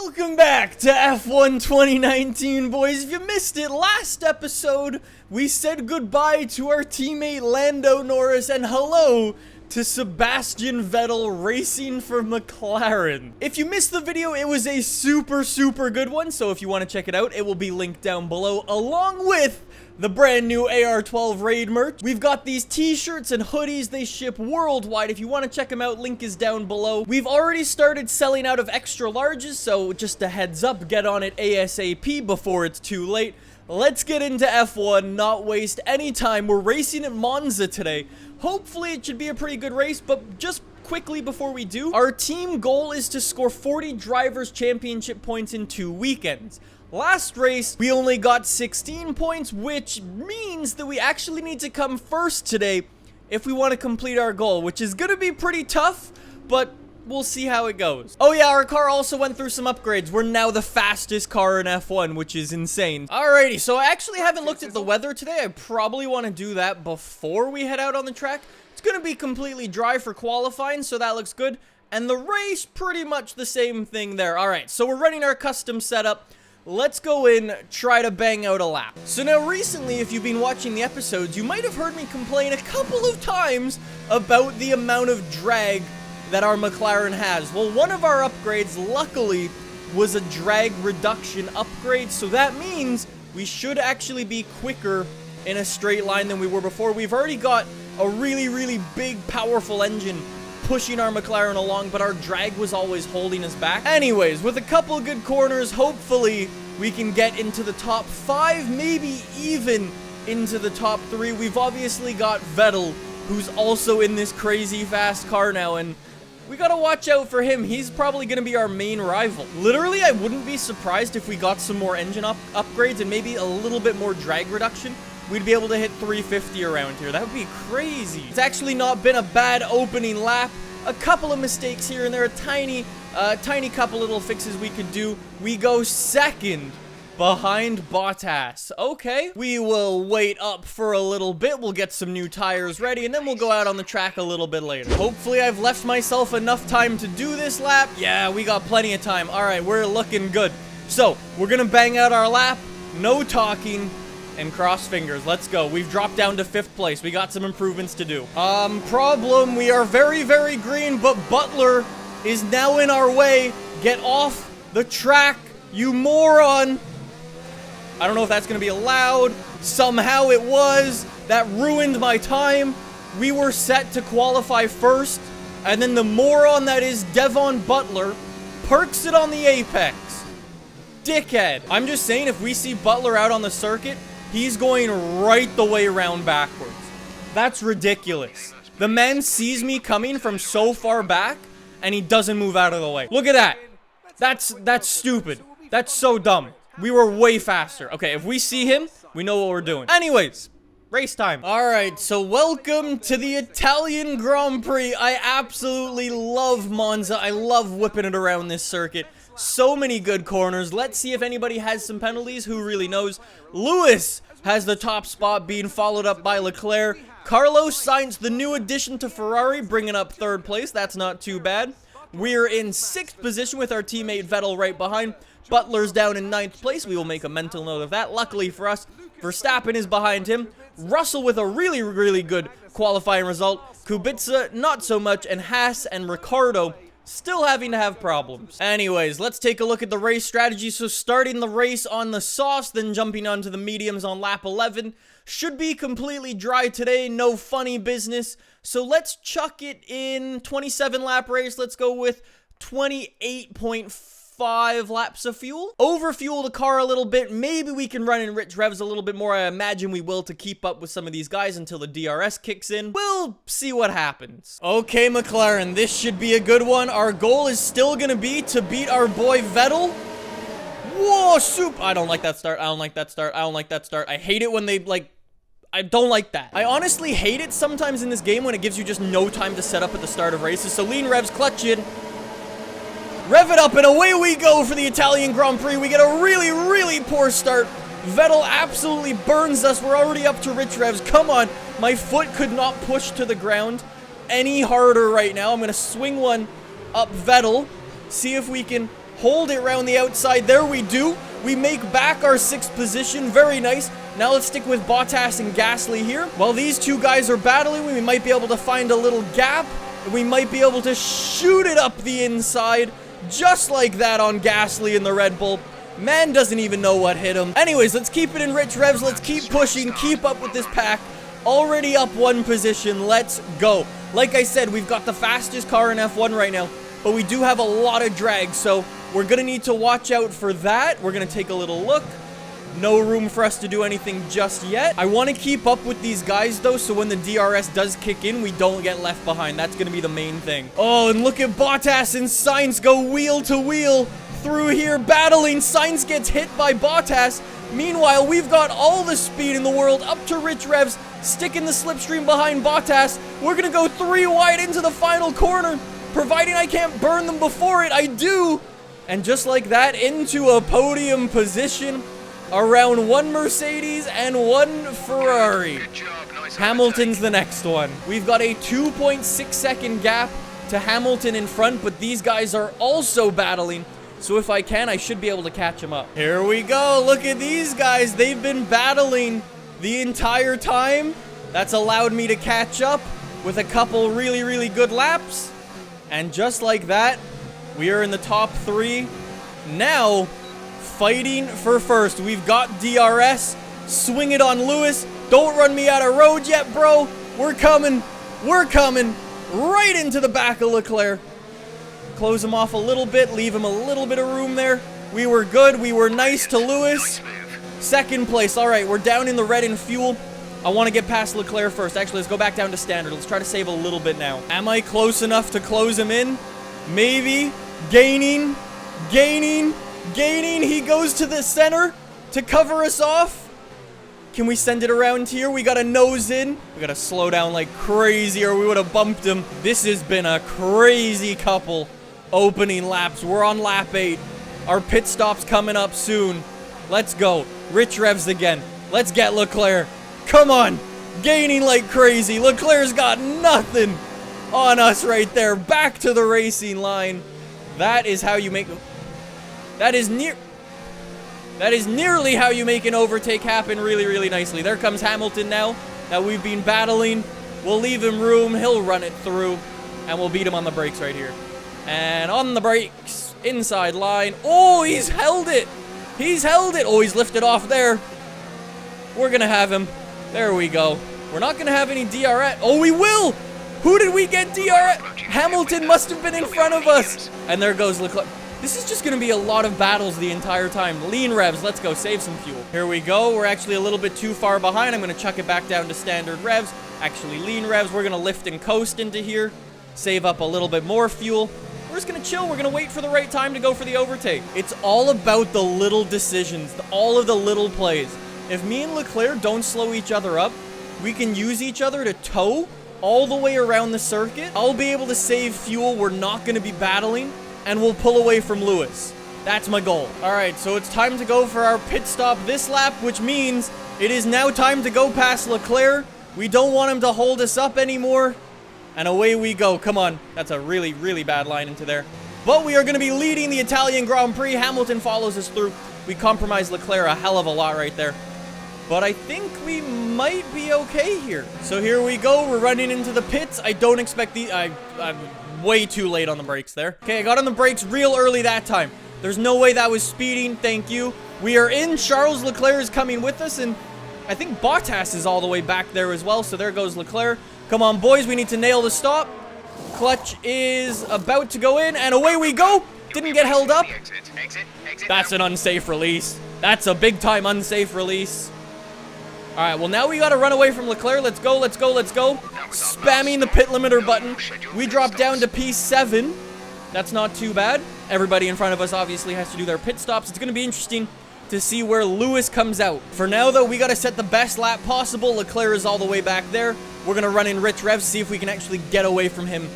Welcome back to F1 2019, boys. If you missed it, last episode, we said goodbye to our teammate Lando Norris and hello to Sebastian Vettel racing for McLaren. If you missed the video, it was a super good one, so if you want to check it out, it will be linked down below, along with the brand new AR12 Raid merch. We've got these t-shirts and hoodies. They ship worldwide. If you want to check them out, link is down below. We've already started selling out of extra larges, so just a heads up, get on it ASAP before it's too late. Let's get into F1, not waste any time. We're racing at Monza today. Hopefully it should be a pretty good race, but just quickly before we do, our team goal is to score 40 Drivers' Championship points in 2 weekends. Last race, we only got 16 points, which means that we actually need to come first today if we want to complete our goal, which is going to be pretty tough, but we'll see how it goes. Oh yeah, our car also went through some upgrades. We're now the fastest car in F1, which is insane. Alrighty, so I actually haven't looked at the weather today. I probably want to do that before we head out on the track. It's going to be completely dry for qualifying, so that looks good. And the race, pretty much the same thing there. Alright, so we're running our custom setup. Let's go in, try to bang out a lap. So now recently, if you've been watching the episodes, you might have heard me complain a couple of times about the amount of drag that our McLaren has. Well, one of our upgrades, luckily, was a drag reduction upgrade, so that means we should actually be quicker in a straight line than we were before. We've already got a really big, powerful engine pushing our McLaren along, but our drag was always holding us back. Anyways, with a couple good corners, hopefully we can get into the top 5, maybe even into the top 3. We've obviously got Vettel, who's also in this crazy fast car now, and we gotta watch out for him. He's probably gonna be our main rival. Literally, I wouldn't be surprised if we got some more engine upgrades and maybe a little bit more drag reduction. We'd be able to hit 350 around here. That would be crazy. It's actually not been a bad opening lap. A couple of mistakes here and there, a tiny couple little fixes we could do. We go second behind Bottas. Okay, we will wait up for a little bit. We'll get some new tires ready, and then we'll go out on the track a little bit later. Hopefully, I've left myself enough time to do this lap. Yeah, we got plenty of time. All right, we're looking good. So, we're gonna bang out our lap. No talking. And cross fingers. Let's go. We've dropped down to 5th place. We got some improvements to do. Problem. We are very green, but Butler is now in our way. Get off the track, you moron. I don't know if that's going to be allowed. Somehow it was. That ruined my time. We were set to qualify first, and then the moron that is Devon Butler parks it on the apex. Dickhead. I'm just saying, if we see Butler out on the circuit, he's going right the way around backwards. That's ridiculous. The man sees me coming from so far back, and he doesn't move out of the way. Look at that. That's stupid. That's so dumb. We were way faster. Okay, if we see him, we know what we're doing. Anyways, race time. Alright, so welcome to the Italian Grand Prix. I absolutely love Monza. I love whipping it around this circuit. So many good corners. Let's see if anybody has some penalties. Who really knows? Lewis has the top spot, being followed up by Leclerc. Carlos Sainz, the new addition to Ferrari, bringing up 3rd place. That's not too bad. We're in 6th position with our teammate Vettel right behind. Butler's down in 9th place. We will make a mental note of that. Luckily for us, Verstappen is behind him. Russell with a really good qualifying result. Kubica, not so much. And Haas and Ricciardo still having to have problems. Anyways, let's take a look at the race strategy. So starting the race on the sauce, then jumping onto the mediums on lap 11. Should be completely dry today, no funny business. So let's chuck it in 27 lap race. Let's go with 28.5 laps of fuel. Overfuel the car a little bit. Maybe we can run in rich revs a little bit more. I imagine we will, to keep up with some of these guys until the DRS kicks in. We'll see what happens. Okay, McLaren, this should be a good one. Our goal is still gonna be to beat our boy Vettel. Whoa, soup. I don't like that start. I don't like that start. I don't like that start. I hate it when they, like, I don't like that. I honestly hate it sometimes in this game when it gives you just no time to set up at the start of races. So lean revs, clutch in. Rev it up, and away we go for the Italian Grand Prix. We get a really poor start. Vettel absolutely burns us. We're already up to rich revs. Come on. My foot could not push to the ground any harder right now. I'm going to swing one up Vettel. See if we can hold it around the outside. There we do. We make back our 6th position. Very nice. Now let's stick with Bottas and Gasly here. While these two guys are battling, we might be able to find a little gap. And we might be able to shoot it up the inside. Just like that on Gasly in the Red Bull. Man doesn't even know what hit him. Anyways, let's keep it in rich revs. Let's keep pushing. Keep up with this pack. Already up 1 position. Let's go. Like I said, we've got the fastest car in F1 right now. But we do have a lot of drag. So we're going to need to watch out for that. We're going to take a little look. No room for us to do anything just yet. I want to keep up with these guys, though, so when the DRS does kick in, we don't get left behind. That's going to be the main thing. Oh, and look at Bottas and Sainz go wheel to wheel through here, battling. Sainz gets hit by Bottas. Meanwhile, we've got all the speed in the world, up to rich revs, sticking the slipstream behind Bottas. We're going to go 3 wide into the final corner. Providing I can't burn them before it, I do. And just like that, into a podium position. Around 1 Mercedes and 1 Ferrari. Hamilton's the next one. We've got a 2.6 second gap to Hamilton in front, but these guys are also battling. So if I can, I should be able to catch them up. Here we go. Look at these guys. They've been battling the entire time. That's allowed me to catch up with a couple really, really good laps. And just like that, we are in the top 3. Now, fighting for first. We've got DRS. Swing it on Lewis. Don't run me out of road yet, bro. We're coming. We're coming. Right into the back of Leclerc. Close him off a little bit. Leave him a little bit of room there. We were good. We were nice to Lewis. 2nd place. All right, we're down in the red in fuel. I want to get past Leclerc first. Actually, let's go back down to standard. Let's try to save a little bit now. Am I close enough to close him in? Maybe. Gaining. Gaining. Gaining. He goes to the center to cover us off. Can we send it around here? We got to nose in. We got to slow down like crazy or we would have bumped him. This has been a crazy couple opening laps. We're on lap 8. Our pit stop's coming up soon. Let's go. Rich revs again. Let's get Leclerc. Come on. Gaining like crazy. Leclerc's got nothing on us right there. Back to the racing line. That is how you make... That is nearly how you make an overtake happen really, really nicely. There comes Hamilton now that we've been battling. We'll leave him room. He'll run it through. And we'll beat him on the brakes right here. And on the brakes. Inside line. Oh, he's held it. He's held it. Oh, he's lifted off there. We're going to have him. There we go. We're not going to have any DRS. Oh, we will. Who did we get DRS? Hamilton must have been in front of us. And there goes Leclerc. This is just going to be a lot of battles the entire time. Lean revs. Let's go. Save some fuel. Here we go. We're actually a little bit too far behind. I'm going to chuck it back down to standard revs. Actually, lean revs. We're going to lift and coast into here. Save up a little bit more fuel. We're just going to chill. We're going to wait for the right time to go for the overtake. It's all about the little decisions. All of the little plays. If me and Leclerc don't slow each other up, we can use each other to tow all the way around the circuit. I'll be able to save fuel. We're not going to be battling. And we'll pull away from Lewis. That's my goal. All right, so it's time to go for our pit stop this lap, which means it is now time to go past Leclerc. We don't want him to hold us up anymore. And away we go. Come on. That's a really, really bad line into there. But we are going to be leading the Italian Grand Prix. Hamilton follows us through. We compromised Leclerc a hell of a lot right there. But I think we might be okay here. So here we go. We're running into the pits. I don't expect the... I'm way too late on the brakes there. Okay, I got on the brakes real early that time. There's no way that was speeding. Thank you. We are in. Charles Leclerc is coming with us, and I think Bottas is all the way back there as well. So there goes Leclerc. Come on, boys. We need to nail the stop. Clutch is about to go in, and away we go. Didn't get held up. That's an unsafe release. That's a big-time unsafe release. All right, well, now we got to run away from Leclerc. Let's go, let's go, let's go. Spamming the pit limiter button. We drop down to P7. That's not too bad. Everybody in front of us obviously has to do their pit stops. It's going to be interesting to see where Lewis comes out. For now, though, we got to set the best lap possible. Leclerc is all the way back there. We're going to run in rich revs, see if we can actually get away from him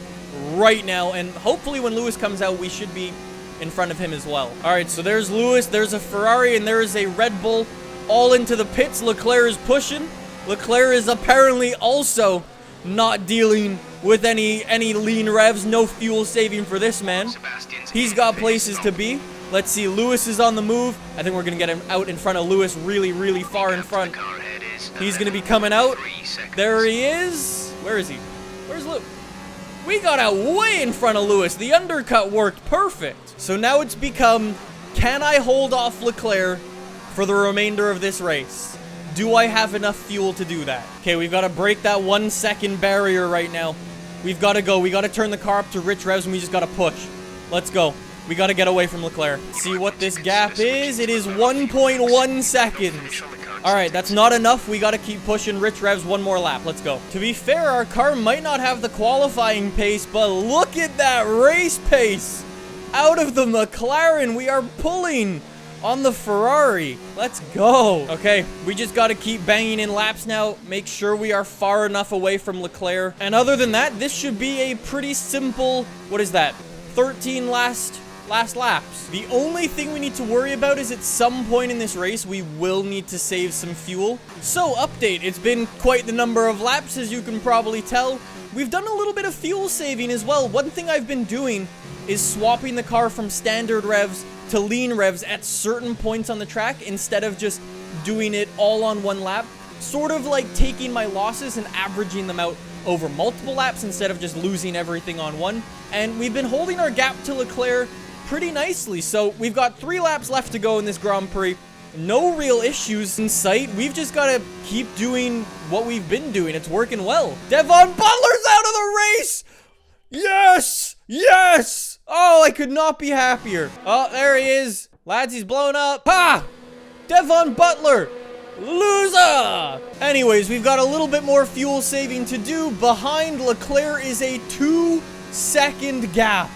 right now. And hopefully when Lewis comes out, we should be in front of him as well. All right, so there's Lewis. There's a Ferrari, and there is a Red Bull. All into the pits. Leclerc is pushing. Leclerc is apparently also not dealing with any lean revs. No fuel saving for this man. He's got places to be. Let's see, Lewis is on the move. I think we're going to get him out in front of Lewis, really, really far in front. He's going to be coming out. There he is. Where is he? Where's Lewis? We got out way in front of Lewis. The undercut worked perfect. So now it's become, can I hold off Leclerc for the remainder of this race? Do I have enough fuel to do that? Okay, we've got to break that 1 second barrier right now. We've got to go. We got to turn the car up to rich revs, and we just got to push. Let's go. We got to get away from Leclerc. See what this gap is. It is 1.1 seconds. All right, that's not enough. We got to keep pushing rich revs one more lap. Let's go. To be fair, our car might not have the qualifying pace, but look at that race pace. Out of the McLaren, we are pulling on the Ferrari. Let's go. Okay, we just got to keep banging in laps now. Make sure we are far enough away from Leclerc. And other than that, this should be a pretty simple, what is that? 13 last laps. The only thing we need to worry about is at some point in this race, we will need to save some fuel. So, update. It's been quite the number of laps, as you can probably tell. We've done a little bit of fuel saving as well. One thing I've been doing is swapping the car from standard revs to lean revs at certain points on the track instead of just doing it all on one lap. Sort of like taking my losses and averaging them out over multiple laps instead of just losing everything on one. And we've been holding our gap to Leclerc pretty nicely. So we've got 3 laps left to go in this Grand Prix. No real issues in sight. We've just got to keep doing what we've been doing. It's working well. Devon Butler's out of the race! Yes! Yes! Oh, I could not be happier. Oh, there he is. Lads, he's blown up. Ha! Devon Butler! Loser! Anyways, we've got a little bit more fuel saving to do. Behind Leclerc is a 2-second gap.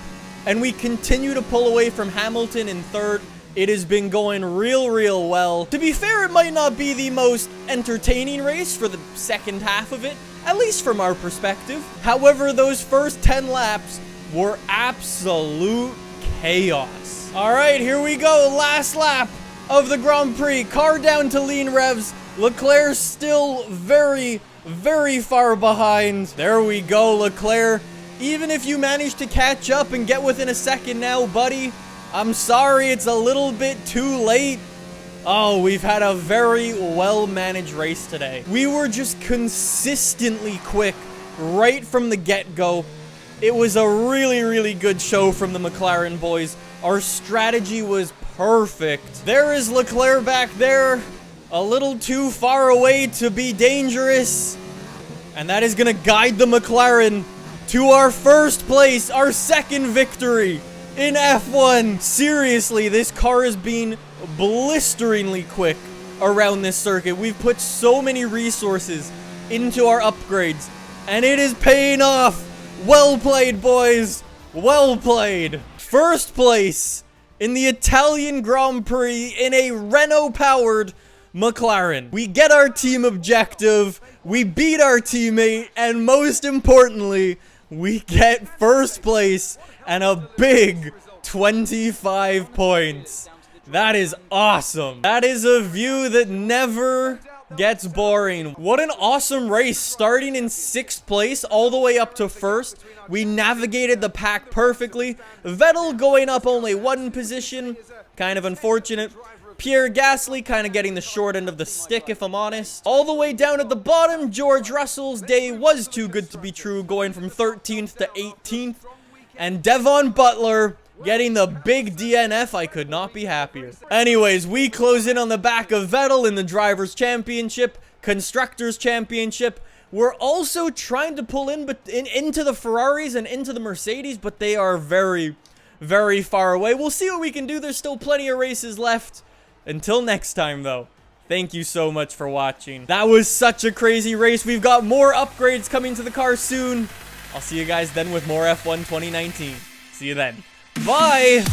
And we continue to pull away from Hamilton in third. It has been going real well. To be fair, it might not be the most entertaining race for the second half of it, at least from our perspective. However, those first 10 laps were absolute chaos. All right, here we go. Last lap of the Grand Prix. Car down to lean revs. Leclerc still very far behind. There we go, Leclerc. Even if you manage to catch up and get within a second now, buddy, I'm sorry, it's a little bit too late. Oh, we've had a very well-managed race today. We were just consistently quick right from the get-go. It was a really good show from the McLaren boys. Our strategy was perfect. There is Leclerc back there, a little too far away to be dangerous. And that is going to guide the McLaren to our first place, our second victory in F1. Seriously, this car has been blisteringly quick around this circuit. We've put so many resources into our upgrades, and it is paying off. Well played, boys. Well played. First place in the Italian Grand Prix in a Renault-powered McLaren. We get our team objective, we beat our teammate, and most importantly, we get first place and a big 25 points. That is awesome. That is a view that never gets boring. What an awesome race, starting in 6th place all the way up to 1st. We navigated the pack perfectly. Vettel going up only 1 position, kind of unfortunate. Pierre Gasly kind of getting the short end of the stick, if I'm honest. All the way down at the bottom, George Russell's day was too good to be true, going from 13th to 18th. And Devon Butler getting the big DNF. I could not be happier. Anyways, we close in on the back of Vettel in the Drivers' Championship, Constructors' Championship. We're also trying to pull into the Ferraris and into the Mercedes, but they are very far away. We'll see what we can do. There's still plenty of races left. Until next time, though, thank you so much for watching. That was such a crazy race. We've got more upgrades coming to the car soon. I'll see you guys then with more F1 2019. See you then. Bye!